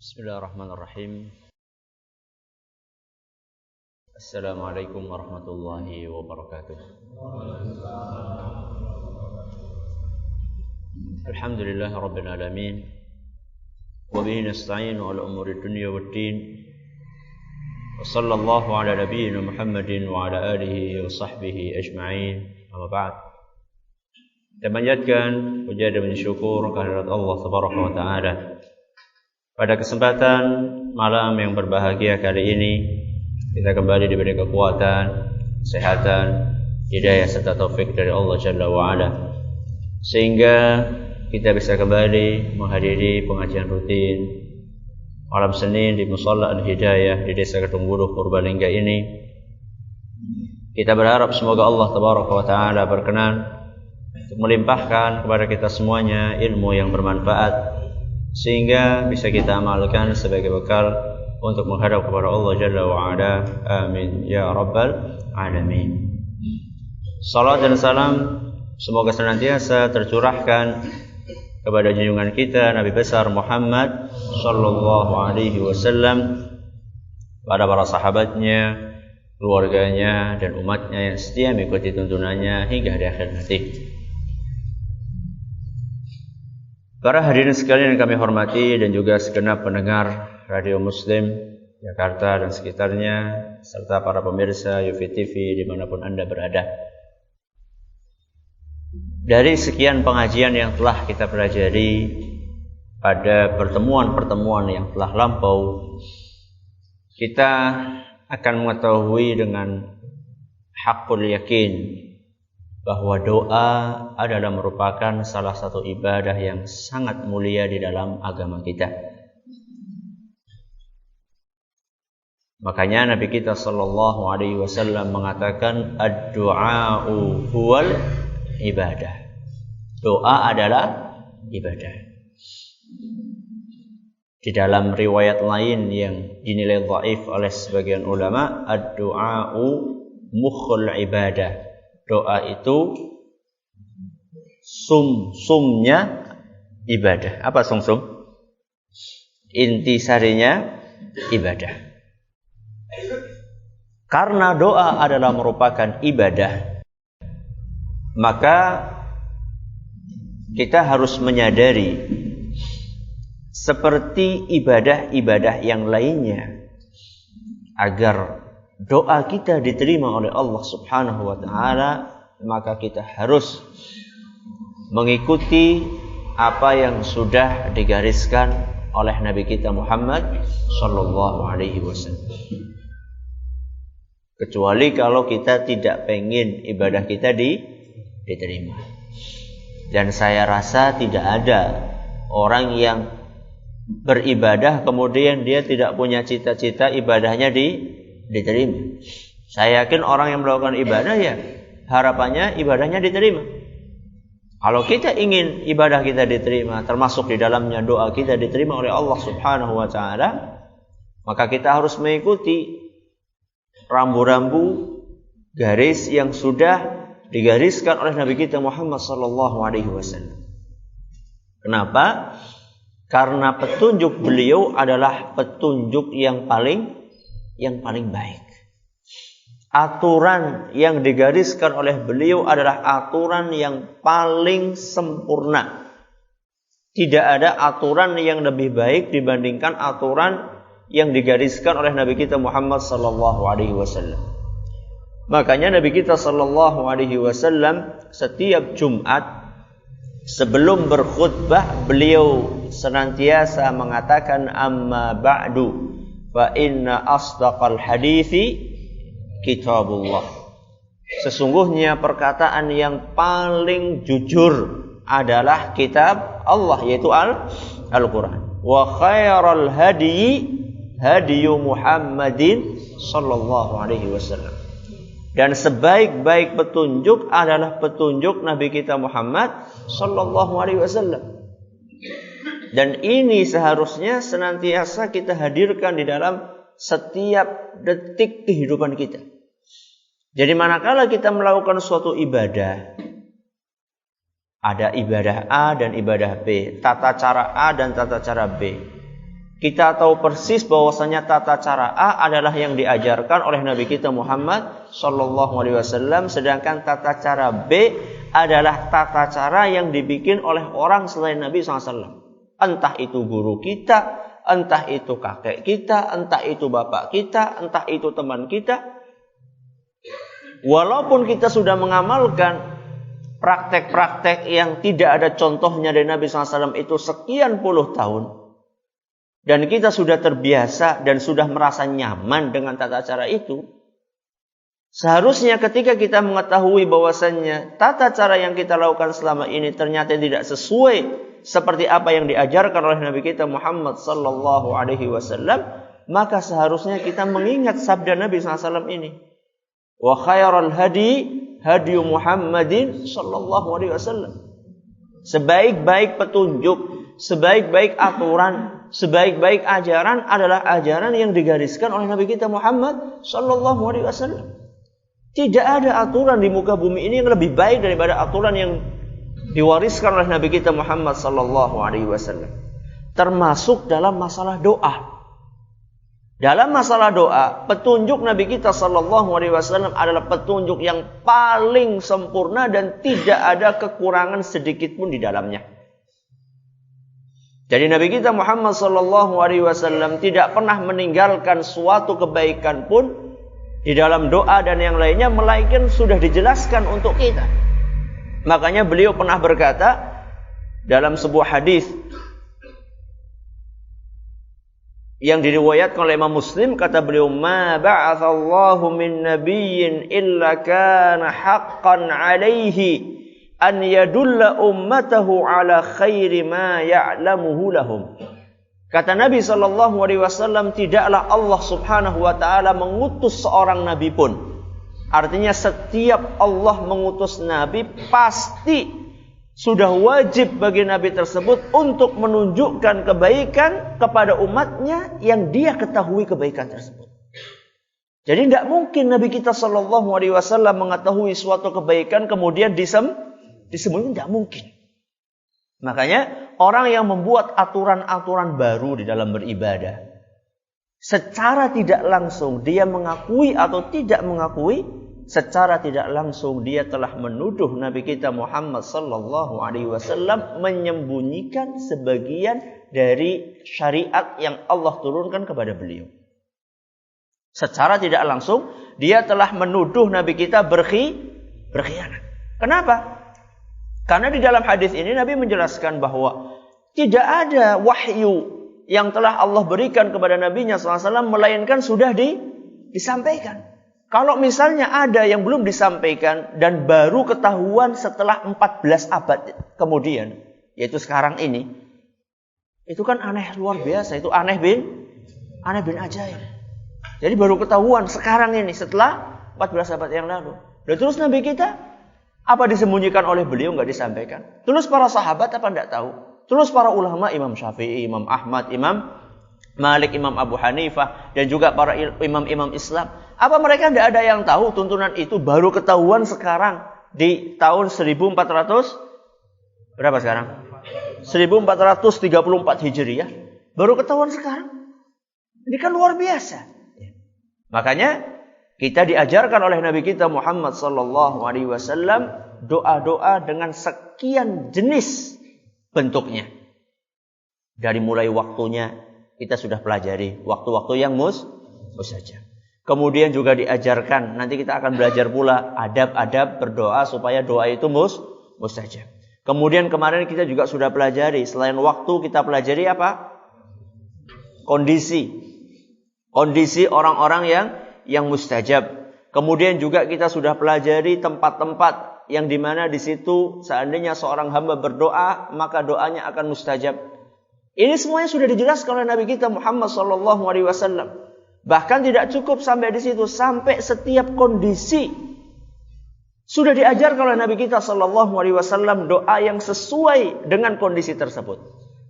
Bismillahirrahmanirrahim. Assalamualaikum warahmatullahi wabarakatuh. Alhamdulillahi rabbil alamin. Wa bihi nasta'inu ala umuri dunya waddin. Wa sallallahu ala nabiyyina Muhammadin wa ala alihi wa sahbihi ajma'in. Amma ba'd. Kita panjatkan puja dan syukur kehadirat Allah Subhanahu wa taala. Pada kesempatan malam yang berbahagia kali ini, kita kembali diberi kekuatan, kesehatan, hidayah serta taufik dari Allah Jalla wa'ala, sehingga kita bisa kembali menghadiri pengajian rutin malam Senin di Musalla Al-Hidayah di Desa Kedungburuh, Purbalingga ini. Kita berharap semoga Allah Tabaraka wa Ta'ala berkenan untuk melimpahkan kepada kita semuanya ilmu yang bermanfaat, sehingga bisa kita amalkan sebagai bekal untuk menghadap kepada Allah Jalla wa'ala. Amin ya rabbal alamin. Salat dan salam semoga senantiasa tercurahkan kepada junjungan kita Nabi besar Muhammad sallallahu alaihi wasallam, pada para sahabatnya, keluarganya dan umatnya yang setia mengikuti tuntunannya hingga di akhir nanti. Para hadirin sekalian yang kami hormati dan juga segenap pendengar Radio Muslim Jakarta dan sekitarnya, serta para pemirsa UFI TV dimanapun Anda berada. Dari sekian pengajian yang telah kita pelajari pada pertemuan-pertemuan yang telah lampau, kita akan mengetahui dengan haqqul yakin bahwa doa adalah merupakan salah satu ibadah yang sangat mulia di dalam agama kita. Makanya Nabi kita sallallahu alaihi wasallam mengatakan ad-du'a'u huwal ibadah. Doa adalah ibadah. Di dalam riwayat lain yang dinilai dhaif oleh sebagian ulama, ad-du'a'u mukhul ibadah. Doa itu sumnya ibadah. Apa sum? Intisarinya ibadah. Karena doa adalah merupakan ibadah, maka kita harus menyadari seperti ibadah-ibadah yang lainnya, agar doa kita diterima oleh Allah Subhanahu wa Ta'ala, maka kita harus mengikuti apa yang sudah digariskan oleh Nabi kita Muhammad sallallahu alaihi wasallam. Kecuali kalau kita tidak pengen ibadah kita diterima. Dan saya rasa tidak ada orang yang beribadah kemudian dia tidak punya cita-cita ibadahnya diterima. Saya yakin orang yang melakukan ibadah, ya harapannya ibadahnya diterima. Kalau kita ingin ibadah kita diterima, termasuk di dalamnya doa kita diterima oleh Allah Subhanahu wa Ta'ala, maka kita harus mengikuti rambu-rambu garis yang sudah digariskan oleh Nabi kita Muhammad sallallahu alaihi wasallam. Kenapa? Karena petunjuk beliau adalah petunjuk yang paling baik. Aturan yang digariskan oleh beliau adalah aturan yang paling sempurna. Tidak ada aturan yang lebih baik dibandingkan aturan yang digariskan oleh Nabi kita Muhammad sallallahu alaihi wasallam. Makanya Nabi kita sallallahu alaihi wasallam setiap Jumat sebelum berkhutbah beliau senantiasa mengatakan, amma ba'du fa inna asdaqal hadithi kitabullah. Sesungguhnya perkataan yang paling jujur adalah kitab Allah, yaitu Al-Quran. Wa khairal hadiyu Muhammadin sallallahu alaihi wasallam. Dan sebaik-baik petunjuk adalah petunjuk Nabi kita Muhammad sallallahu alaihi wasallam. Dan ini seharusnya senantiasa kita hadirkan di dalam setiap detik kehidupan kita. Jadi manakala kita melakukan suatu ibadah, ada ibadah A dan ibadah B, tata cara A dan tata cara B. Kita tahu persis bahwasanya tata cara A adalah yang diajarkan oleh Nabi kita Muhammad sallallahu alaihi wasallam, sedangkan tata cara B adalah tata cara yang dibikin oleh orang selain Nabi SAW. Entah itu guru kita, entah itu kakek kita, entah itu bapak kita, entah itu teman kita. Walaupun kita sudah mengamalkan praktek-praktek yang tidak ada contohnya dari Nabi SAW itu sekian puluh tahun, dan kita sudah terbiasa dan sudah merasa nyaman dengan tata cara itu, seharusnya ketika kita mengetahui bahwasannya tata cara yang kita lakukan selama ini ternyata tidak sesuai seperti apa yang diajarkan oleh Nabi kita Muhammad sallallahu alaihi wasallam, maka seharusnya kita mengingat sabda Nabi SAW ini. Wa khairal hadi hadi Muhammadin sallallahu alaihi wasallam. Sebaik-baik petunjuk, sebaik-baik aturan, sebaik-baik ajaran adalah ajaran yang digariskan oleh Nabi kita Muhammad sallallahu alaihi wasallam. Tidak ada aturan di muka bumi ini yang lebih baik daripada aturan yang diwariskan oleh Nabi kita Muhammad sallallahu alaihi wasallam. Termasuk dalam masalah doa. Dalam masalah doa, petunjuk Nabi kita sallallahu alaihi wasallam adalah petunjuk yang paling sempurna dan tidak ada kekurangan sedikit pun di dalamnya. Jadi Nabi kita Muhammad sallallahu alaihi wasallam tidak pernah meninggalkan suatu kebaikan pun di dalam doa dan yang lainnya, melainkan sudah dijelaskan untuk kita. Makanya beliau pernah berkata dalam sebuah hadis yang diriwayatkan oleh Imam Muslim, kata beliau, "Ma ba'atsallahu min nabiyyin illa kana haqqan 'alaihi an yadulla ummatahu ala khairi ma ya'lamuhu lahum." Kata Nabi sallallahu alaihi wasallam, tidaklah Allah Subhanahu wa taala mengutus seorang nabi pun. Artinya setiap Allah mengutus nabi pasti sudah wajib bagi nabi tersebut untuk menunjukkan kebaikan kepada umatnya yang dia ketahui kebaikan tersebut. Jadi tidak mungkin Nabi kita sallallahu alaihi wasallam mengetahui suatu kebaikan kemudian disembunyikan, tidak mungkin. Makanya orang yang membuat aturan-aturan baru di dalam beribadah, secara tidak langsung dia mengakui atau tidak mengakui, secara tidak langsung dia telah menuduh Nabi kita Muhammad sallallahu alaihi wasallam menyembunyikan sebagian dari syariat yang Allah turunkan kepada beliau. Secara tidak langsung dia telah menuduh Nabi kita berkhianat. Kenapa? Karena di dalam hadis ini Nabi menjelaskan bahwa tidak ada wahyu yang telah Allah berikan kepada Nabi-Nya SAW melainkan sudah disampaikan. Kalau misalnya ada yang belum disampaikan dan baru ketahuan setelah 14 abad kemudian, yaitu sekarang ini, itu kan aneh luar biasa. Itu aneh bin ajaib. Jadi baru ketahuan sekarang ini setelah 14 abad yang lalu. Dan terus Nabi kita, apa disembunyikan oleh beliau nggak disampaikan? Terus para sahabat apa nggak tahu? Terus para ulama, Imam Syafi'i, Imam Ahmad, Imam Malik, Imam Abu Hanifah, dan juga para imam-imam Islam, apa mereka tidak ada yang tahu tuntunan itu baru ketahuan sekarang di tahun 1400 berapa sekarang? 1434 Hijriah. Baru ketahuan sekarang. Ini kan luar biasa. Makanya kita diajarkan oleh Nabi kita Muhammad sallallahu alaihi wasallam doa-doa dengan sekian jenis bentuknya. Dari mulai waktunya kita sudah pelajari waktu-waktu yang mustajab. Kemudian juga diajarkan, nanti kita akan belajar pula adab-adab berdoa supaya doa itu mustajab. Kemudian kemarin kita juga sudah pelajari, selain waktu kita pelajari apa? Kondisi orang-orang yang mustajab. Kemudian juga kita sudah pelajari tempat-tempat yang dimana di situ seandainya seorang hamba berdoa maka doanya akan mustajab. Ini semuanya sudah dijelaskan oleh Nabi kita Muhammad SAW. Bahkan tidak cukup sampai di situ, sampai setiap kondisi sudah diajarkan oleh Nabi kita SAW doa yang sesuai dengan kondisi tersebut.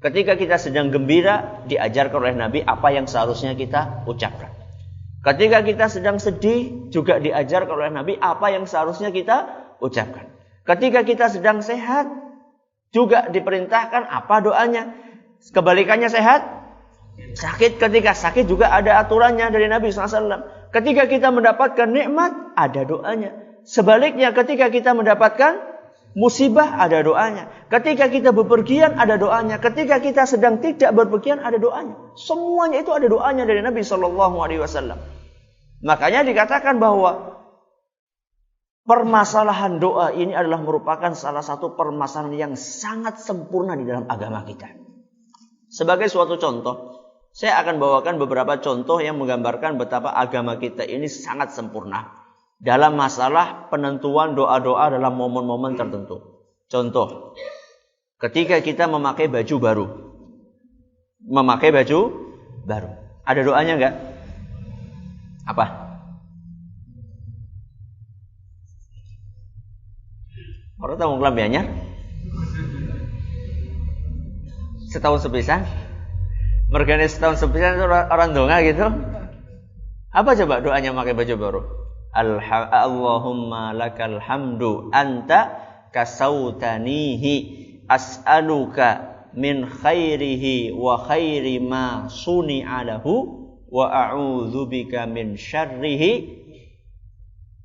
Ketika kita sedang gembira, diajarkan oleh Nabi apa yang seharusnya kita ucapkan. Ketika kita sedang sedih, juga diajarkan oleh Nabi apa yang seharusnya kita ucapkan. Ketika kita sedang sehat, juga diperintahkan apa doanya. Kebalikannya sehat, Sakit, ketika sakit juga ada aturannya dari Nabi SAW. Ketika kita mendapatkan nikmat, ada doanya. Sebaliknya ketika kita mendapatkan musibah, ada doanya. Ketika kita bepergian, ada doanya. Ketika kita sedang tidak bepergian, ada doanya. Semuanya itu ada doanya dari Nabi SAW. Makanya dikatakan bahwa permasalahan doa ini adalah merupakan salah satu permasalahan yang sangat sempurna di dalam agama kita. Sebagai suatu contoh, saya akan bawakan beberapa contoh yang menggambarkan betapa agama kita ini sangat sempurna dalam masalah penentuan doa-doa dalam momen-momen tertentu. Contoh, ketika kita memakai baju baru. Memakai baju baru. Ada doanya enggak? Apa? Orang tahu kelabiannya? Setahun sepisan? Mergane setahun sepisan itu orang donga gitu. Apa coba doanya pakai baju baru? Allahumma lakal hamdu anta kasautanihi as'aluka min khairihi wa khairi ma suni'a lahu wa a'udzubika min syarrihi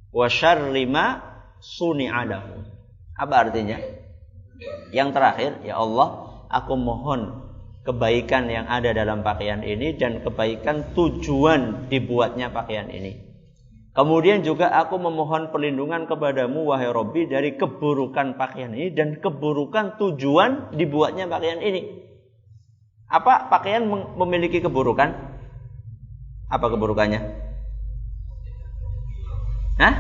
wa syarri ma suni'a lahu. Apa artinya? Yang terakhir, ya Allah, aku mohon kebaikan yang ada dalam pakaian ini dan kebaikan tujuan dibuatnya pakaian ini. Kemudian juga aku memohon perlindungan kepadamu wahai Rabbi dari keburukan pakaian ini dan keburukan tujuan dibuatnya pakaian ini. Apa pakaian memiliki keburukan? Apa keburukannya? Hah?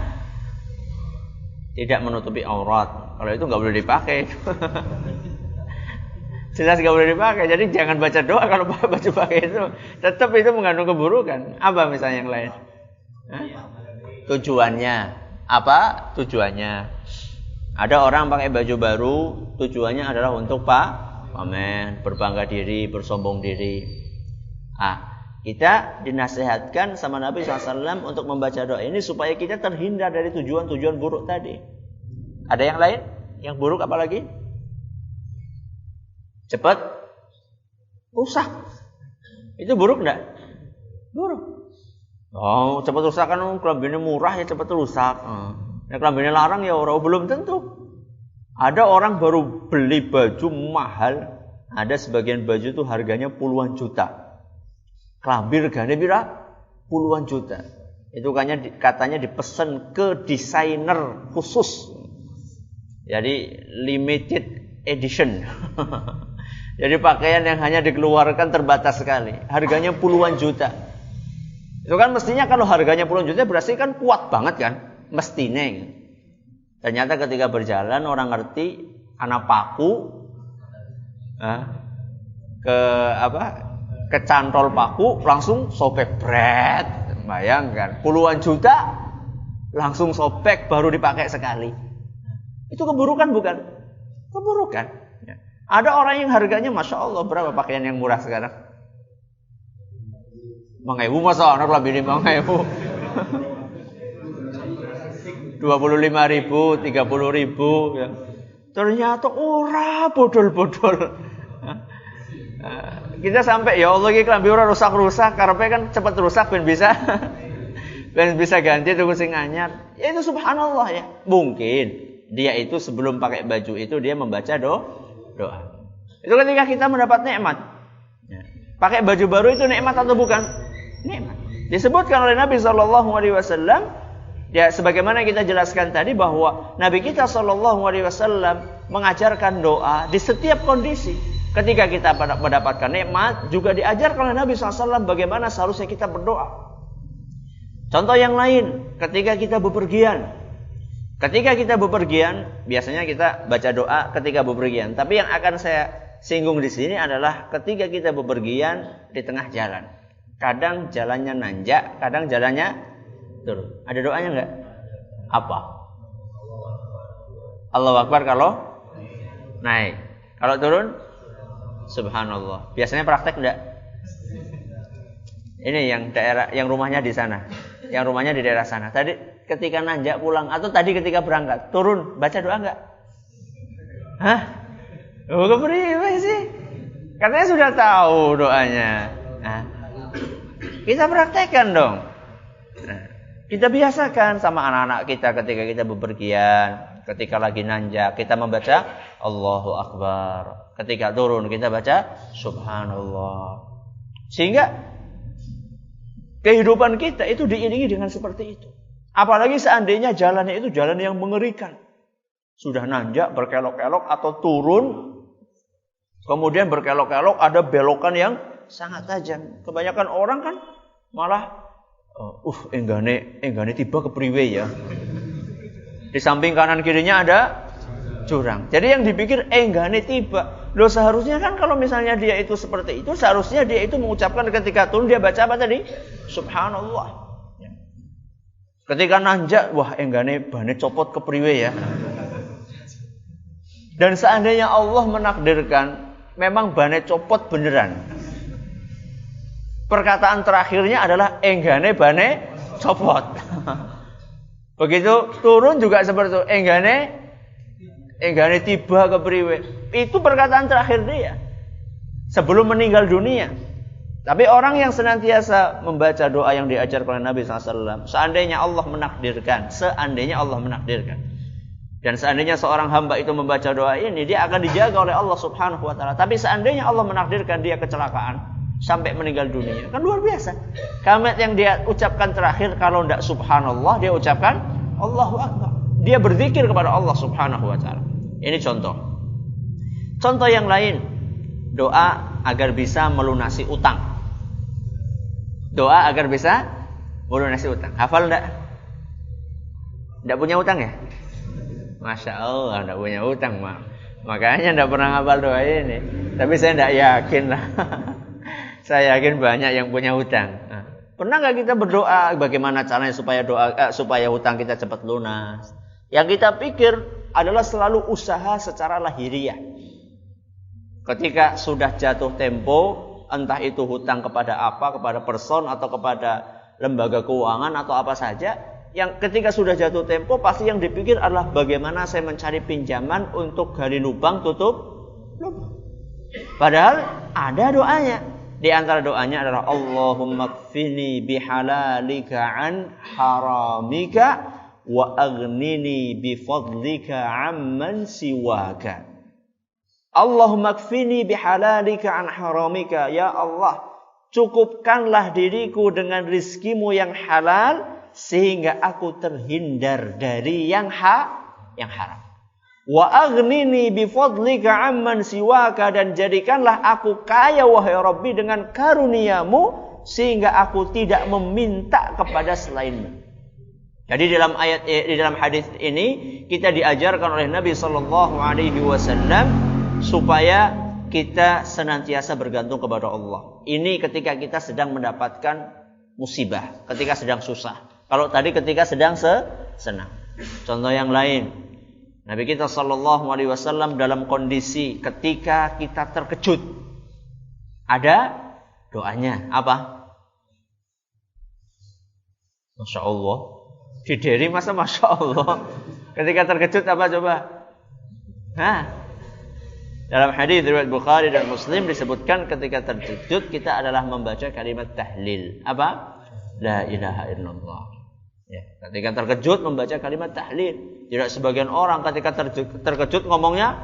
Tidak menutupi aurat. Kalau itu nggak boleh dipakai. Jelas gak boleh dipakai. Jadi jangan baca doa kalau baju pakai itu. Tetap itu mengandung keburukan. Apa misalnya yang lain? Hah? Tujuannya. Apa tujuannya? Ada orang pakai baju baru. Tujuannya adalah untuk pamer, berbangga diri, bersombong diri. Kita dinasihatkan sama Nabi SAW untuk membaca doa ini supaya kita terhindar dari tujuan-tujuan buruk tadi. Ada yang lain? Yang buruk apa lagi? Cepat rusak. Itu buruk enggak? Buruk. Oh, cepat rusak kan kelambine murah ya cepat rusak. Nek kelambine larang ya ora, belum tentu. Ada orang baru beli baju mahal, ada sebagian baju itu harganya puluhan juta. Kelambi regane pira? Puluhan juta. Itu katanya dipesan ke desainer khusus. Jadi limited edition. Jadi pakaian yang hanya dikeluarkan terbatas sekali. Harganya puluhan juta. Itu kan mestinya kalau harganya puluhan juta berarti kan kuat banget kan. Mestinya. Ternyata ketika berjalan orang ngerti anak paku kecantol paku langsung sobek bret. Bayangkan puluhan juta langsung sobek baru dipakai sekali. Itu keburukan bukan? Keburukan. Ada orang yang harganya Masya Allah, berapa pakaian yang murah sekarang? 5.000 masa anak lebih dari 5.000. 25.000, 30.000 ya. Ternyata ora bodol-bodol. Kita sampai ya Allah iki klambi ora rusak-rusak, karepe kan cepet rusak ben bisa ganti tuku sing anyar. Ya itu subhanallah ya. Mungkin dia itu sebelum pakai baju itu dia membaca doa. Itu ketika kita mendapat nikmat. Pakai baju baru itu nikmat atau bukan? Nikmat. Disebutkan oleh Nabi SAW, ya sebagaimana kita jelaskan tadi bahwa Nabi kita SAW mengajarkan doa di setiap kondisi. Ketika kita mendapatkan nikmat, juga diajarkan oleh Nabi SAW bagaimana seharusnya kita berdoa. Contoh yang lain, ketika kita bepergian. Ketika kita bepergian, biasanya kita baca doa ketika bepergian. Tapi yang akan saya singgung di sini adalah ketika kita bepergian di tengah jalan. Kadang jalannya nanjak, kadang jalannya turun. Ada doanya enggak? Apa? Allahu Akbar kalau naik. Kalau turun? Subhanallah. Biasanya praktek enggak? Ini yang daerah, yang rumahnya di sana. Yang rumahnya di daerah sana. Tadi ketika nanjak pulang atau tadi ketika berangkat turun baca doa enggak? Hah? Oh, kepriwe sih? Katanya sudah tahu doanya. Nah, kita praktekkan dong. Nah, kita biasakan sama anak-anak kita ketika kita bepergian, ketika lagi nanjak kita membaca Allahu Akbar. Ketika turun kita baca Subhanallah. Sehingga kehidupan kita itu diiringi dengan seperti itu. Apalagi seandainya jalannya itu jalan yang mengerikan. Sudah nanjak berkelok-kelok atau turun, kemudian berkelok-kelok ada belokan yang sangat tajam. Kebanyakan orang kan malah enggane tiba ke priwe ya. Di samping kanan kirinya ada jurang. Jadi yang dipikir enggane tiba. Loh seharusnya kan kalau misalnya dia itu seperti itu, seharusnya dia itu mengucapkan ketika turun dia baca apa tadi? Subhanallah. Ketika nanjak, wah enggane bane copot ke priwe ya. Dan seandainya Allah menakdirkan memang bane copot beneran. Perkataan terakhirnya adalah enggane bane copot. Begitu turun juga seperti itu, enggane tiba ke priwe. Itu perkataan terakhir dia sebelum meninggal dunia. Tapi orang yang senantiasa membaca doa yang diajarkan oleh Nabi SAW, seandainya Allah menakdirkan, dan seandainya seorang hamba itu membaca doa ini, dia akan dijaga oleh Allah Subhanahu Wa Taala. Tapi seandainya Allah menakdirkan dia kecelakaan sampai meninggal dunia, kan luar biasa. Kalimat yang dia ucapkan terakhir, kalau tidak Subhanallah, dia ucapkan Allahu Akbar. Dia berzikir kepada Allah Subhanahu Wa Taala. Ini contoh. Contoh yang lain, doa agar bisa melunasi utang. Doa agar bisa melunasi utang. Hafal enggak? Enggak punya utang ya? Masya Allah, enggak punya utang, makanya enggak pernah hafal doa ini. Tapi saya enggak yakin lah. Saya yakin banyak yang punya utang. Pernah enggak kita berdoa bagaimana caranya supaya hutang kita cepat lunas? Yang kita pikir adalah selalu usaha secara lahiriah. Ketika sudah jatuh tempo, entah itu hutang kepada apa, kepada person atau kepada lembaga keuangan atau apa saja, yang ketika sudah jatuh tempo pasti yang dipikir adalah bagaimana saya mencari pinjaman untuk gali lubang tutup lubang. Padahal ada doanya. Di antara doanya adalah Allahumma kfini bihalalika an haramika wa aghnini bifadlika amman siwaka. Allahumma kfini bihalalika an haramika. Ya Allah, cukupkanlah diriku dengan rizkimu yang halal sehingga aku terhindar dari yang haram. Wa aghnini bifadlika amman siwaka, dan jadikanlah aku kaya wahai Rabbi dengan karuniamu sehingga aku tidak meminta kepada selainmu. Jadi di dalam hadis ini kita diajarkan oleh Nabi sallallahu alaihi wasallam supaya kita senantiasa bergantung kepada Allah. Ini ketika kita sedang mendapatkan musibah, ketika sedang susah. Kalau tadi ketika sedang senang. Contoh yang lain, Nabi kita sallallahu alaihi wasallam dalam kondisi ketika kita terkejut, ada doanya apa? Masya Allah. Dideri masa Masya Allah. Ketika terkejut apa coba? Dalam hadis riwayat Bukhari dan Muslim disebutkan ketika terkejut kita adalah membaca kalimat tahlil. Apa? La ilaha illallah. Ya, ketika terkejut membaca kalimat tahlil. Tidak sebagian orang ketika terkejut ngomongnya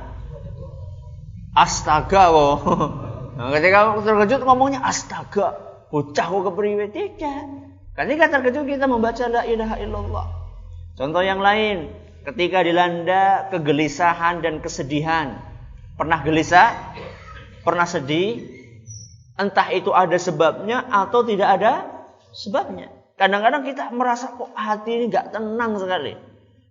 astaga. Nah, ketika terkejut ngomongnya astaga. Bocah kok kepriwe tidak. Ketika terkejut kita membaca la ilaha illallah. Contoh yang lain, ketika dilanda kegelisahan dan kesedihan. Pernah gelisah? Pernah sedih? Entah itu ada sebabnya atau tidak ada sebabnya. Kadang-kadang kita merasa kok hati ini gak tenang sekali.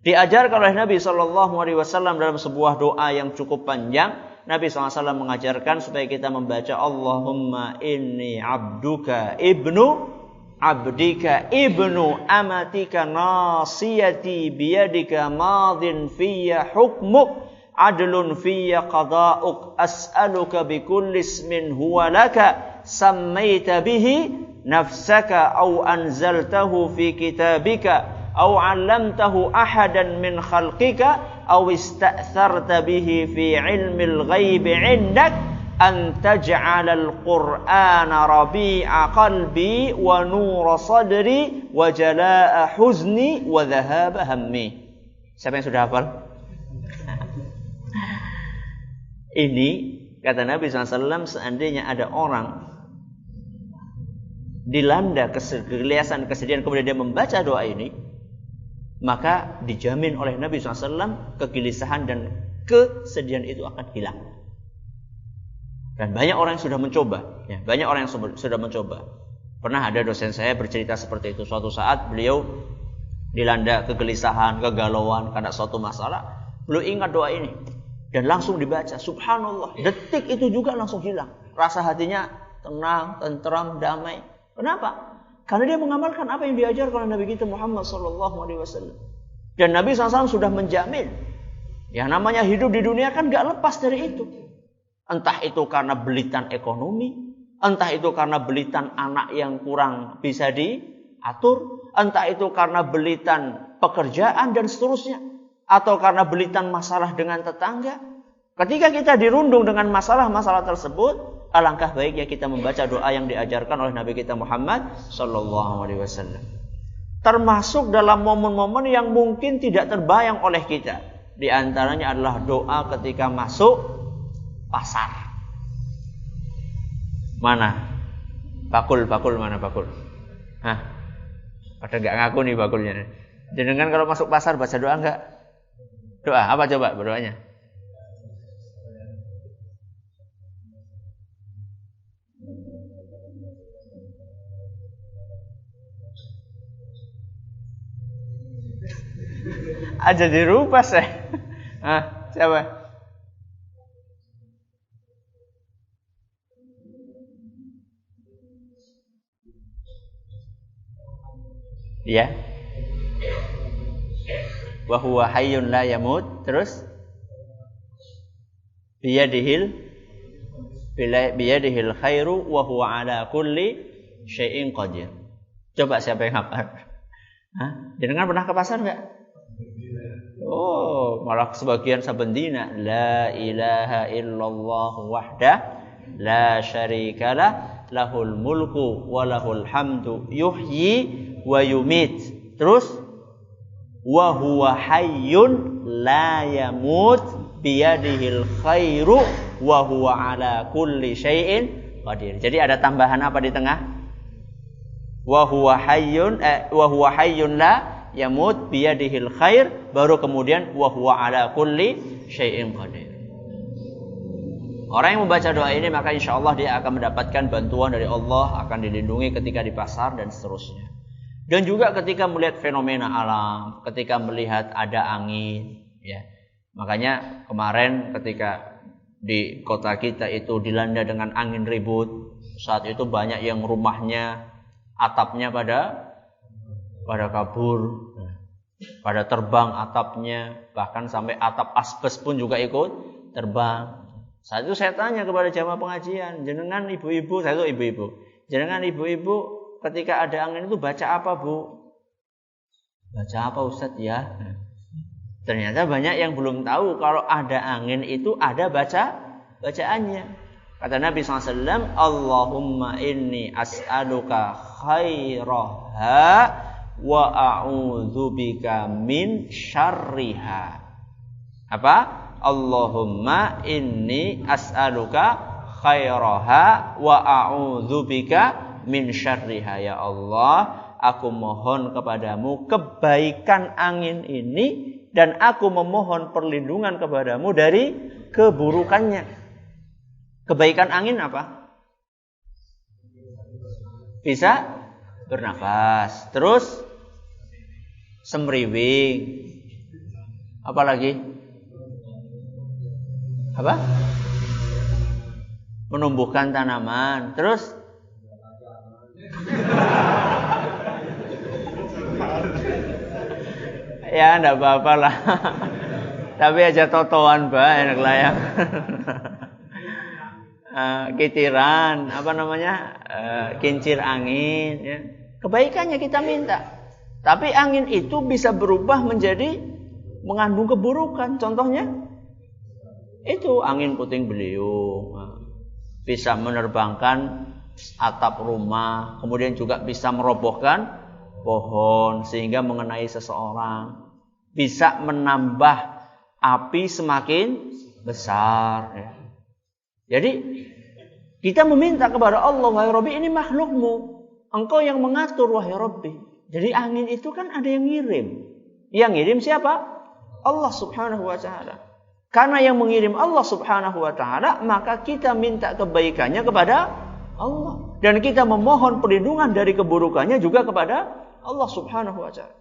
Diajarkan oleh Nabi SAW dalam sebuah doa yang cukup panjang. Nabi SAW mengajarkan supaya kita membaca Allahumma inni abduka ibnu abdika ibnu amatika nasiyati biyadika madin fiyya hukmuk adlun fiyya qada'uk as'aluka bikulli ismin huwa laka sammaita bihi nafsaka aw anzaltahu fi kitabika aw 'allamtahu ahadan min khalqika aw ista'tharta bihi fi 'ilmil ghaibi 'indak an taj'alal qur'ana rabi'a qalbi wa nura sadri wa jalaa huzni wa dhahaba hammi. Siapa yang sudah hafal? Ini kata Nabi SAW, seandainya ada orang dilanda kegelisahan, kesedihan, kemudian dia membaca doa ini, maka dijamin oleh Nabi SAW kegelisahan dan kesedihan itu akan hilang. Dan banyak orang yang sudah mencoba, ya, banyak orang yang sudah mencoba. Pernah ada dosen saya bercerita seperti itu. Suatu saat beliau dilanda kegelisahan, kegalauan karena suatu masalah. Beliau ingat doa ini dan langsung dibaca. Subhanallah, detik itu juga langsung hilang. Rasa hatinya tenang, tentram, damai. Kenapa? Karena dia mengamalkan apa yang diajarkan oleh Nabi kita Muhammad SAW. Dan Nabi SAW sudah menjamin, yang namanya hidup di dunia kan gak lepas dari itu. Entah itu karena belitan ekonomi, entah itu karena belitan anak yang kurang bisa diatur, entah itu karena belitan pekerjaan dan seterusnya, atau karena belitan masalah dengan tetangga. Ketika kita dirundung dengan masalah-masalah tersebut, alangkah baiknya kita membaca doa yang diajarkan oleh Nabi kita Muhammad SAW. Termasuk dalam momen-momen yang mungkin tidak terbayang oleh kita. Di antaranya adalah doa ketika masuk pasar. Mana? Bakul mana bakul? Hah? Pada nggak ngaku nih bakulnya. Jenengan kalau masuk pasar baca doa nggak? Doa apa coba berdoanya? Aja dirubah saya. Hah? Siapa? Ya. Wa huwa hayyun la yamut. Terus biyadihil khairu wa huwa ala kulli syai'in qadir. Coba siapa yang hafal? Hah? Jangan pernah ke pasar enggak? Oh, malah sebagian saben dina la ilaha illallah wahdah la syarikalah lahul mulku wa lahul hamdu yuhyi wa yumit. Terus wa huwa hayyun la yamut biyadihil khairu wa huwa ala kulli syai'in qadir. Jadi ada tambahan apa di tengah? Wa huwa hayyun la yamut biyadihil khair, baru kemudian wa huwa ala kulli syai'in qadir. Orang yang membaca doa ini maka insyaallah dia akan mendapatkan bantuan dari Allah, akan dilindungi ketika di pasar dan seterusnya. Dan juga ketika melihat fenomena alam, ketika melihat ada angin, ya. Makanya kemarin ketika di kota kita itu dilanda dengan angin ribut, saat itu banyak yang rumahnya atapnya pada kabur, pada terbang atapnya, bahkan sampai atap asbes pun juga ikut terbang. Saat itu saya tanya kepada jamaah pengajian, jenengan ibu-ibu, saya itu ibu-ibu, jenengan ibu-ibu ketika ada angin itu baca apa, Bu? Baca apa, Ustadz, ya? Ternyata banyak yang belum tahu kalau ada angin itu ada bacaannya. Kata Nabi SAW, Allahumma inni as'aluka khairaha wa a'udzubika min syarriha. Apa? Allahumma inni as'aluka khairaha wa a'udzubika min syarriha. Ya Allah, aku mohon kepadamu kebaikan angin ini dan aku memohon perlindungan kepadamu dari keburukannya. Kebaikan angin apa? Bisa bernafas, terus semriwing. Apa lagi? Apa? Menumbuhkan tanaman, terus ya enggak apa-apa lah. Tapi aja totoan enak lah ya. Kitiran, apa namanya? Kincir angin ya. Kebaikannya kita minta. Tapi angin itu bisa berubah menjadi mengandung keburukan. Contohnya itu angin puting beliung. bisa menerbangkan atap rumah, kemudian juga bisa merobohkan pohon sehingga mengenai seseorang, bisa menambah api semakin besar. Ya. Jadi kita meminta kepada Allah, wahai Rabbi, ini makhlukmu, engkau yang mengatur, wahai Rabbi. Jadi angin itu kan ada yang ngirim. Yang ngirim siapa? Allah subhanahu wa ta'ala. Karena yang mengirim Allah subhanahu wa ta'ala, maka kita minta kebaikannya kepada Allah. Dan kita memohon perlindungan dari keburukannya juga kepada Allah subhanahu wa ta'ala.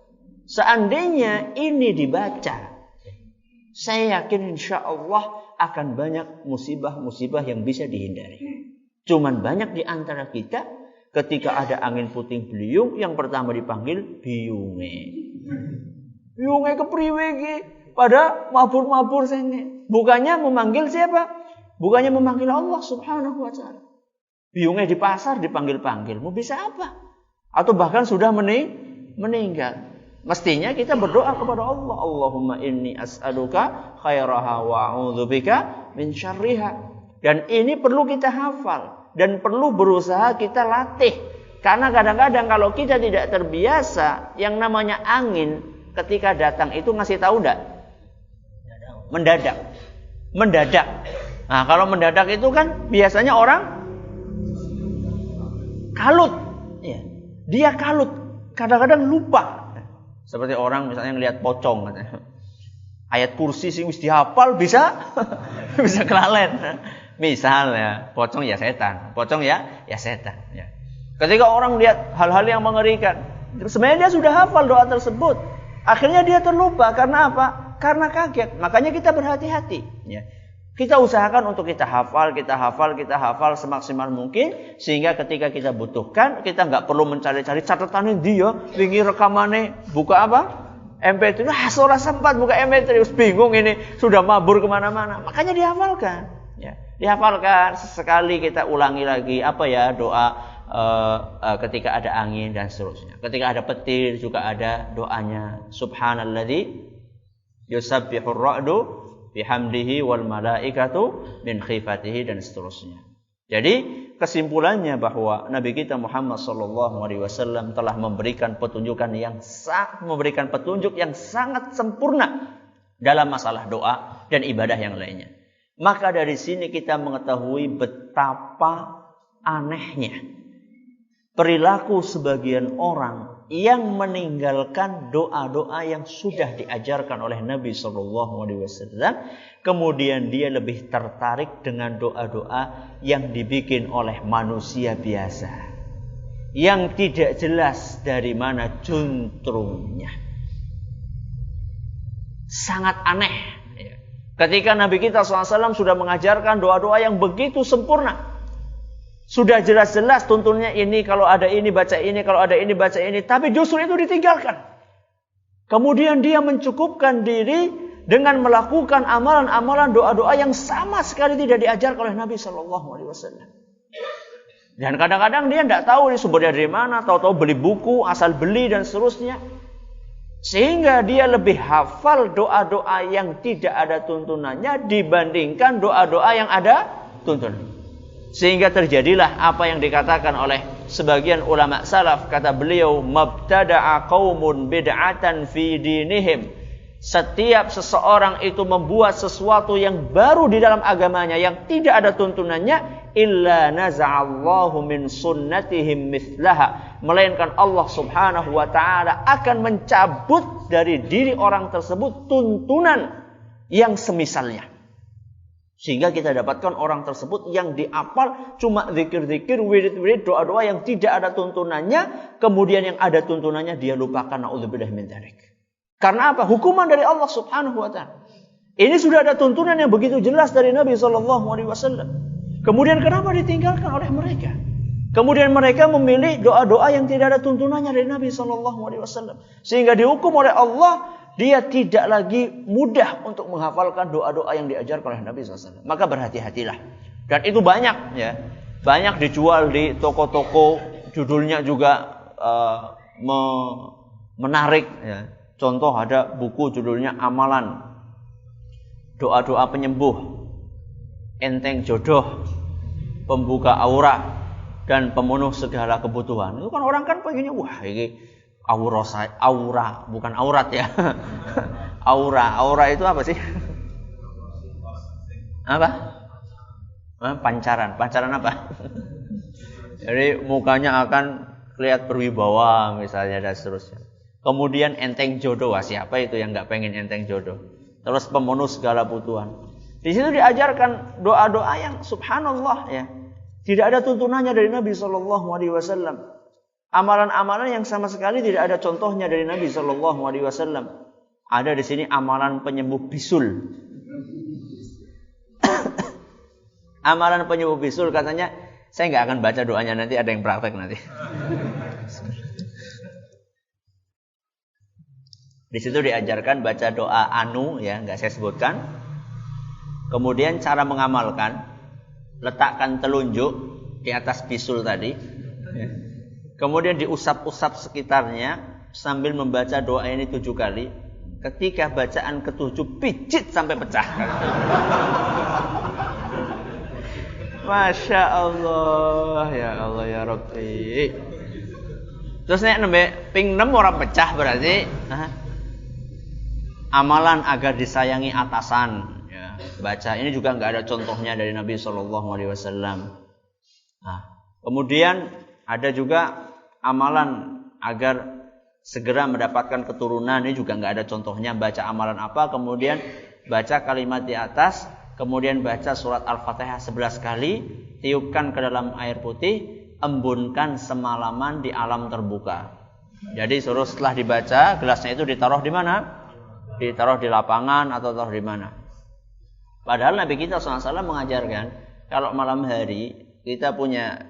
Seandainya ini dibaca, saya yakin insya Allah akan banyak musibah-musibah yang bisa dihindari. Cuman banyak di antara kita ketika ada angin puting beliung, yang pertama dipanggil biunge. Biunge kepriwe iki? Pada mabur-mabur sini. Bukannya memanggil siapa? Bukannya memanggil Allah subhanahu wa ta'ala. Biunge di pasar dipanggil-panggil. Mau bisa apa? Atau bahkan sudah meninggal. Mestinya kita berdoa kepada Allah. Allahumma inni as'aluka khairaha wa a'udzubika min syarriha. Dan ini perlu kita hafal. Dan perlu berusaha kita latih. Karena kadang-kadang kalau kita tidak terbiasa, yang namanya angin ketika datang itu ngasih tahu enggak? Mendadak. Nah, kalau mendadak itu kan biasanya orang kalut. Ya. Dia kalut. Kadang-kadang lupa. Seperti orang misalnya ngelihat pocong. Ayat kursi sing wis dihafal bisa kelalen. Misal ya, pocong ya setan. Pocong ya setan. Ya. Ketika orang lihat hal-hal yang mengerikan, sebenarnya dia sudah hafal doa tersebut. Akhirnya dia terlupa. Karena apa? Karena kaget. Makanya kita berhati-hati. Ya. Kita usahakan untuk kita hafal semaksimal mungkin. Sehingga ketika kita butuhkan, kita nggak perlu mencari-cari catatannya dia. Wingi rekamannya, buka apa? MP3. Ora sempat buka MP3. Bingung ini, sudah mabur kemana-mana. Makanya dihafalkan. Ya. Dihafalkan, sesekali kita ulangi lagi. Apa ya doa ketika ada angin dan seterusnya. Ketika ada petir juga ada doanya. Subhanalladzi yusabbihur ra'du bihamdihi wal malaikatu min khifatihi dan seterusnya. Jadi kesimpulannya bahwa Nabi kita Muhammad sallallahu alaihi wasallam telah memberikan petunjuk yang sangat sempurna dalam masalah doa dan ibadah yang lainnya. Maka dari sini kita mengetahui betapa anehnya perilaku sebagian orang yang meninggalkan doa-doa yang sudah diajarkan oleh Nabi SAW. Kemudian dia lebih tertarik dengan doa-doa yang dibikin oleh manusia biasa. Yang tidak jelas dari mana juntrungnya. Sangat aneh. Ketika Nabi kita SAW sudah mengajarkan doa-doa yang begitu sempurna. Sudah jelas-jelas tuntunnya ini, kalau ada ini baca ini, kalau ada ini baca ini. Tapi justru itu ditinggalkan. Kemudian dia mencukupkan diri dengan melakukan amalan-amalan doa-doa yang sama sekali tidak diajarkan oleh Nabi SAW. Dan kadang-kadang dia tidak tahu ini sumbernya dari mana. Tahu-tahu beli buku, asal beli dan seterusnya. Sehingga dia lebih hafal doa-doa yang tidak ada tuntunannya dibandingkan doa-doa yang ada tuntunannya. Sehingga terjadilah apa yang dikatakan oleh sebagian ulama salaf. Kata beliau, mabtada'a qaumun bid'atan fi dinihim. Setiap seseorang itu membuat sesuatu yang baru di dalam agamanya yang tidak ada tuntunannya, illa naza'allahu min sunnatihim mithlaha. Melainkan Allah subhanahu wa ta'ala akan mencabut dari diri orang tersebut tuntunan yang semisalnya. Sehingga kita dapatkan orang tersebut yang diapal cuma zikir-zikir, wirid-wirid, doa-doa yang tidak ada tuntunannya. Kemudian yang ada tuntunannya dia lupakan. Na'udzubillah min dzalik. Karena apa? Hukuman dari Allah subhanahu wa ta'ala. Ini sudah ada tuntunan yang begitu jelas dari Nabi SAW. Kemudian kenapa ditinggalkan oleh mereka? Kemudian mereka memilih doa-doa yang tidak ada tuntunannya dari Nabi SAW. Sehingga dihukum oleh Allah. Dia tidak lagi mudah untuk menghafalkan doa-doa yang diajarkan oleh Nabi SAW. Maka berhati-hatilah. Dan itu banyak ya. Banyak dijual di toko-toko. Judulnya juga menarik ya. Contoh ada buku judulnya Amalan Doa-doa Penyembuh, Enteng Jodoh, pembuka aura dan pemenuh segala kebutuhan. Itu kan orang kan pengennya, wah ini aura, bukan aurat ya. Aura itu apa sih? Apa? Pancaran apa? Jadi mukanya akan kelihatan berwibawa misalnya dan seterusnya. Kemudian enteng jodoh, wah, siapa itu yang nggak pengen enteng jodoh? Terus pemenuh segala kebutuhan. Di situ diajarkan doa-doa yang subhanallah ya. Tidak ada tuntunannya dari Nabi SAW. Amalan-amalan yang sama sekali tidak ada contohnya dari Nabi SAW. Ada di sini amalan penyembuh bisul. Amalan penyembuh bisul katanya, saya nggak akan baca doanya, nanti ada yang praktek nanti. Di situ diajarkan baca doa anu ya, nggak saya sebutkan. Kemudian cara mengamalkan, letakkan telunjuk di atas bisul tadi. Kemudian diusap-usap sekitarnya sambil membaca doa ini 7 kali. Ketika bacaan ke-7 pijit sampai pecah. Masya Allah ya Rabbi. Terus nek nembe ping 6 orang pecah berarti amalan agar disayangi atasan. Ya, baca ini juga nggak ada contohnya dari Nabi SAW. Nah, kemudian ada juga amalan agar segera mendapatkan keturunan, ini juga nggak ada contohnya. Baca amalan apa? Kemudian baca kalimat di atas, kemudian baca surat Al-Fatihah 11 kali, tiupkan ke dalam air putih, embunkan semalaman di alam terbuka. Jadi suruh setelah dibaca, gelasnya itu ditaruh di mana? Ditaruh di lapangan atau taruh di mana? Padahal Nabi kita SAW mengajarkan kalau malam hari kita punya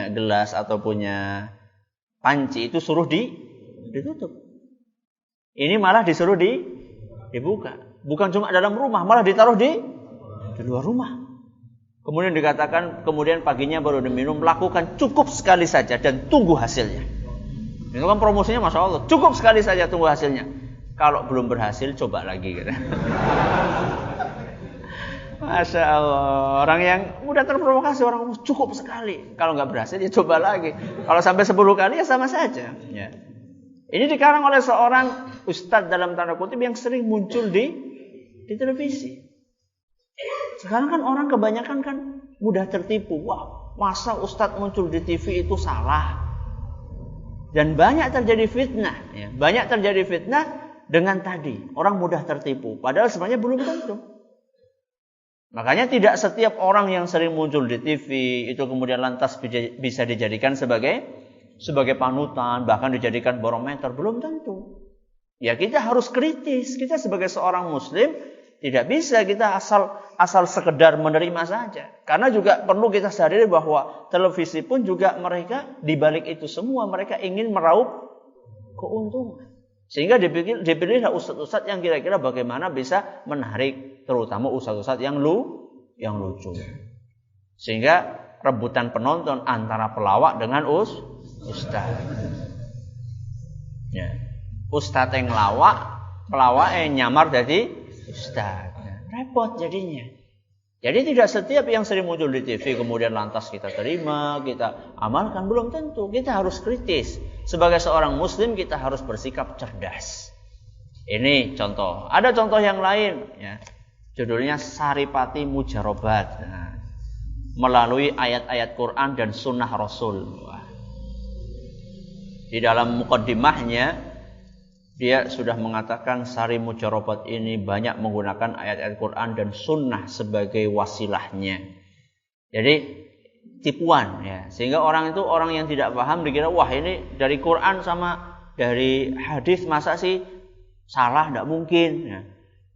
gelas atau punya panci itu suruh ditutup. Ini malah disuruh dibuka. Bukan cuma dalam rumah, malah ditaruh di luar rumah. Kemudian dikatakan kemudian paginya baru diminum, lakukan cukup sekali saja dan tunggu hasilnya. Itu kan promosinya Masya Allah, cukup sekali saja tunggu hasilnya. Kalau belum berhasil, coba lagi. Gitu. Masya Allah. Orang yang mudah terprovokasi, orang cukup sekali. Kalau nggak berhasil, ya coba lagi. Kalau sampai 10 kali, ya sama saja. Ya. Ini dikarang oleh seorang ustadz dalam tanda kutip yang sering muncul di televisi. Sekarang kan orang kebanyakan kan mudah tertipu. Wah, masa ustadz muncul di TV itu salah. Dan banyak terjadi fitnah. Ya. Banyak terjadi fitnah dengan tadi, orang mudah tertipu. Padahal sebenarnya belum tentu. Makanya tidak setiap orang yang sering muncul di TV itu kemudian lantas bisa dijadikan sebagai panutan, bahkan dijadikan barometer. Belum tentu. Ya kita harus kritis. Kita sebagai seorang muslim tidak bisa kita asal sekedar menerima saja. Karena juga perlu kita sadari bahwa televisi pun juga mereka dibalik itu semua mereka ingin meraup keuntungan. Sehingga dipilihlah ustadz-ustadz yang kira-kira bagaimana bisa menarik, terutama ustadz-ustadz yang lucu. Sehingga rebutan penonton antara pelawak dengan ustadz. Ya. Ustadz yang lawak, pelawak yang nyamar jadi ustadz. Repot jadinya. Jadi tidak setiap yang sering muncul di TV kemudian lantas kita terima, kita amalkan, belum tentu. Kita harus kritis. Sebagai seorang muslim kita harus bersikap cerdas. Ini contoh. Ada contoh yang lain ya. Judulnya Saripati Mujarobat. Nah, melalui ayat-ayat Quran dan sunnah Rasul. Wah. Di dalam muqaddimahnya dia sudah mengatakan Sari Mujarobat ini banyak menggunakan ayat-ayat Quran dan sunnah sebagai wasilahnya. Jadi tipuan ya. Sehingga orang yang tidak paham dikira wah ini dari Quran sama dari hadis masa sih salah, tidak mungkin ya.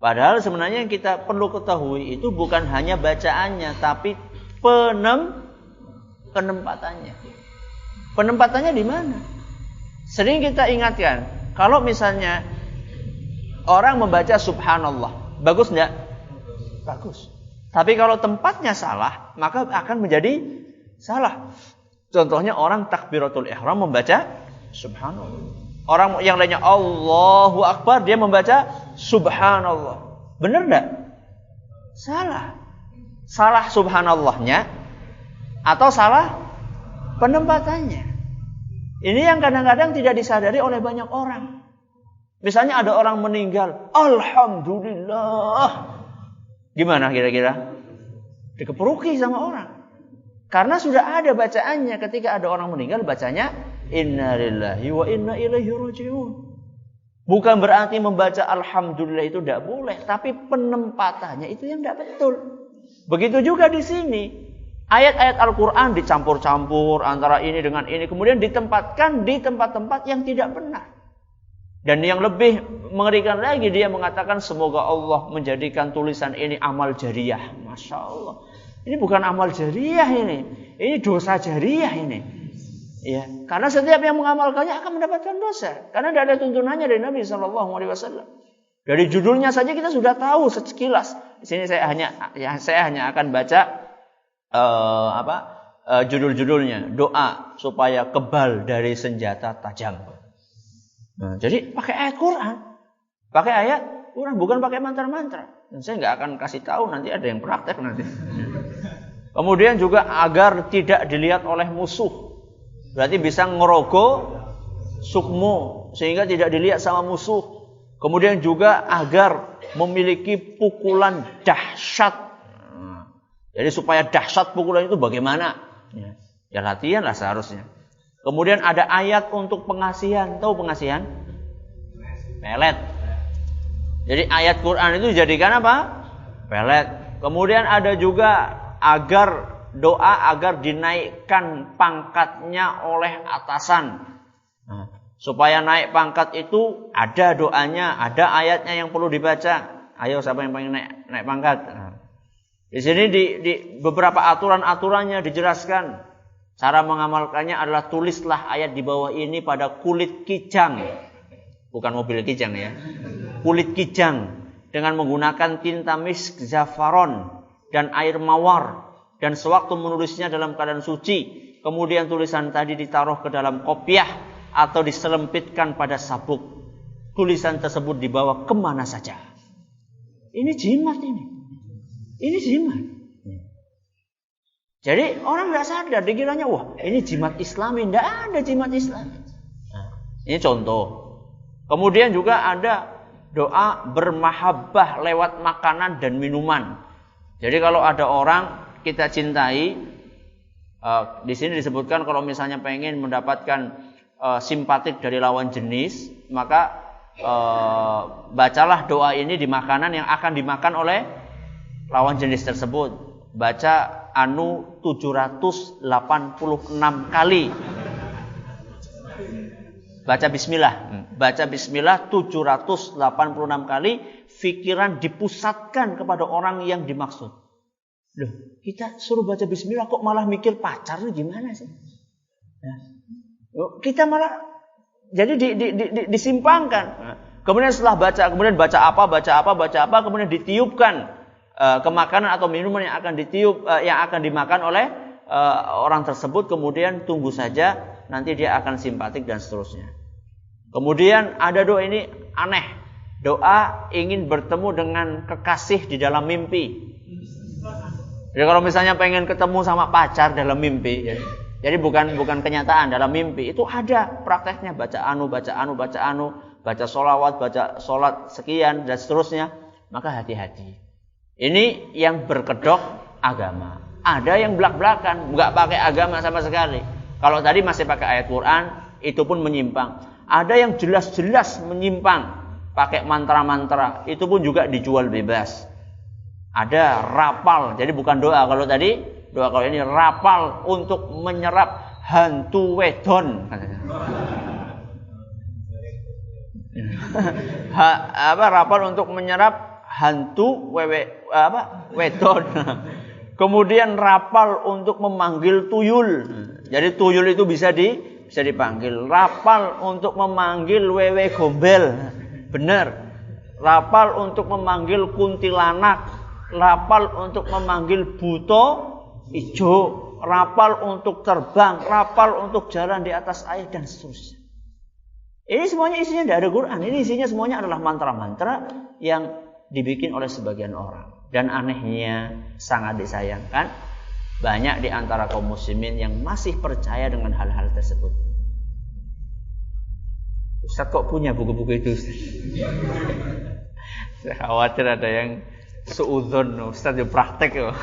Padahal sebenarnya yang kita perlu ketahui itu bukan hanya bacaannya tapi penempatannya. Penempatannya di mana? Sering kita ingatkan. Kalau misalnya orang membaca subhanallah, bagus enggak? Bagus. Tapi kalau tempatnya salah, maka akan menjadi salah. Contohnya orang takbiratul ihram membaca subhanallah. Orang yang lainnya Allahu Akbar, dia membaca subhanallah. Benar enggak? Salah. Salah subhanallahnya, atau salah penempatannya. Ini yang kadang-kadang tidak disadari oleh banyak orang. Misalnya ada orang meninggal, alhamdulillah. Gimana kira-kira? Dikeperuki sama orang. Karena sudah ada bacaannya ketika ada orang meninggal, bacanya inna lillahi wa inna ilaihi raji'un. Bukan berarti membaca alhamdulillah itu tidak boleh, tapi penempatannya itu yang tidak betul. Begitu juga di sini. Ayat-ayat Al-Quran dicampur-campur antara ini dengan ini, kemudian ditempatkan di tempat-tempat yang tidak benar. Dan yang lebih mengerikan lagi, dia mengatakan semoga Allah menjadikan tulisan ini amal jariyah. Masya Allah. Ini bukan amal jariyah ini dosa jariyah ini. Ya, karena setiap yang mengamalkannya akan mendapatkan dosa. Karena tidak ada tuntunannya dari Nabi SAW. Dari judulnya saja kita sudah tahu sekilas. Di sini saya hanya akan baca judul-judulnya. Doa supaya kebal dari senjata tajam. Nah, jadi pakai ayat Quran, bukan pakai mantra-mantra. Dan saya nggak akan kasih tahu, nanti ada yang praktek nanti. Kemudian juga agar tidak dilihat oleh musuh. Berarti bisa ngerogo sukmo sehingga tidak dilihat sama musuh. Kemudian juga agar memiliki pukulan dahsyat. Jadi supaya dahsyat pukulan itu bagaimana? Ya latihan lah seharusnya. Kemudian ada ayat untuk pengasihan. Tahu pengasihan? Pelet. Jadi ayat Quran itu dijadikan apa? Pelet. Kemudian ada juga doa agar dinaikkan pangkatnya oleh atasan. Supaya naik pangkat itu ada doanya, ada ayatnya yang perlu dibaca. Ayo siapa yang pengen naik pangkat? Di sini di beberapa aturan-aturannya dijelaskan. Cara mengamalkannya adalah tulislah ayat di bawah ini pada kulit kijang. Bukan mobil kijang ya. Kulit kijang dengan menggunakan tinta misk zafaron dan air mawar. Dan sewaktu menulisnya dalam keadaan suci, kemudian tulisan tadi ditaruh ke dalam kopiah atau diselempitkan pada sabuk. Tulisan tersebut dibawa kemana saja. Ini jimat ini. Ini jimat. Jadi orang nggak sadar, dikiranya wah ini jimat Islami. Tidak ada jimat Islami. Ini contoh. Kemudian juga ada doa bermahabbah lewat makanan dan minuman. Jadi kalau ada orang kita cintai, di sini disebutkan kalau misalnya pengen mendapatkan simpatik dari lawan jenis, maka bacalah doa ini di makanan yang akan dimakan oleh lawan jenis tersebut. Baca 786 kali. Baca bismillah. Baca bismillah 786 kali, fikiran dipusatkan kepada orang yang dimaksud. Loh, kita suruh baca bismillah kok malah mikir pacar, gimana sih? Nah, kita malah jadi disimpangkan. Kemudian setelah baca, kemudian baca apa, kemudian ditiupkan ke makanan atau minuman yang akan ditiup, yang akan dimakan oleh orang tersebut. Kemudian tunggu saja, nanti dia akan simpatik dan seterusnya. Kemudian ada doa ini aneh. Doa ingin bertemu dengan kekasih di dalam mimpi. Jadi kalau misalnya pengen ketemu sama pacar dalam mimpi, jadi bukan kenyataan, dalam mimpi itu ada prakteknya, baca baca sholawat, baca sholat sekian dan seterusnya. Maka hati-hati. Ini yang berkedok agama. Ada yang belak-belakan, nggak pakai agama sama sekali. Kalau tadi masih pakai ayat Quran, itu pun menyimpang. Ada yang jelas-jelas menyimpang, pakai mantra-mantra, itu pun juga dijual bebas. Ada rapal, jadi bukan doa. Kalau tadi doa, kalau ini rapal untuk menyerap hantu wedon. Rapal untuk menyerap hantu wedon. Kemudian rapal untuk memanggil tuyul. Jadi tuyul itu bisa dipanggil. Rapal untuk memanggil wewe gombel. Benar. Rapal untuk memanggil kuntilanak. Rapal untuk memanggil buto ijo, rapal untuk terbang, rapal untuk jalan di atas air dan seterusnya. Ini semuanya isinya tidak ada Quran. Ini isinya semuanya adalah mantra-mantra yang dibikin oleh sebagian orang. Dan anehnya sangat disayangkan, Banyak di antara kaum muslimin yang masih percaya dengan hal-hal tersebut. Ustaz kok punya buku-buku itu? Saya khawatir ada yang suudzon, Ustaz ya praktek ya.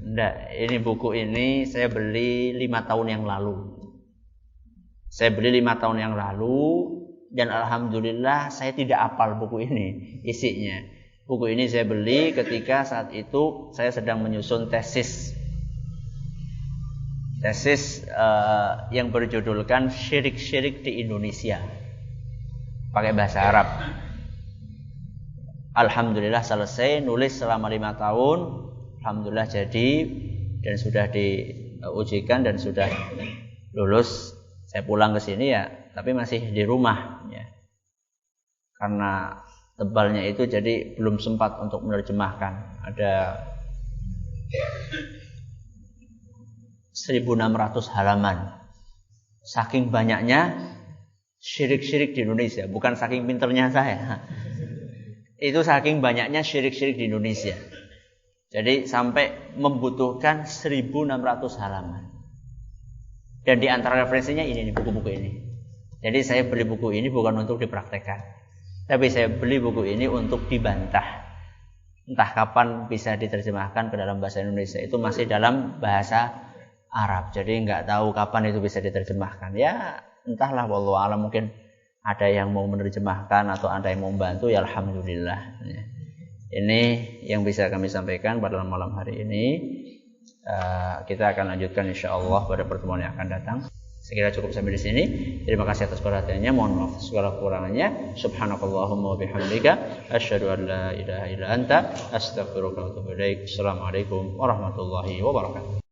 Enggak, ini buku ini saya beli 5 tahun yang lalu. Saya beli 5 tahun yang lalu dan alhamdulillah saya tidak hafal buku ini isinya. Buku ini saya beli ketika saat itu saya sedang menyusun tesis yang berjudulkan Syirik-syirik di Indonesia pakai bahasa Arab. Alhamdulillah selesai, nulis selama 5 tahun. Alhamdulillah jadi dan sudah diujikan dan sudah lulus. Saya pulang ke sini ya, tapi masih di rumah ya. Karena tebalnya itu jadi belum sempat untuk menerjemahkan. Ada 1.600 halaman. Saking banyaknya syirik-syirik di Indonesia, bukan saking pinternya saya. Itu saking banyaknya syirik-syirik di Indonesia. Jadi sampai membutuhkan 1.600 halaman. Dan di antara referensinya ini buku-buku ini. Jadi saya beli buku ini bukan untuk dipraktekkan, tapi saya beli buku ini untuk dibantah. Entah kapan bisa diterjemahkan ke dalam bahasa Indonesia. Itu masih dalam bahasa Arab. Jadi nggak tahu kapan itu bisa diterjemahkan. Ya entahlah, wallahu a'lam, mungkin ada yang mau menerjemahkan atau ada yang mau membantu, ya alhamdulillah. Ini yang bisa kami sampaikan pada malam hari ini. Kita akan lanjutkan insyaallah pada pertemuan yang akan datang. Sekira cukup sampai di sini. Terima kasih atas perhatiannya. Mohon maaf segala kekurangannya. Subhanakallahumma wa bihamdika asyhadu an la ilaha illa anta astaghfiruka wa atubu ilaik. Assalamualaikum warahmatullahi wabarakatuh.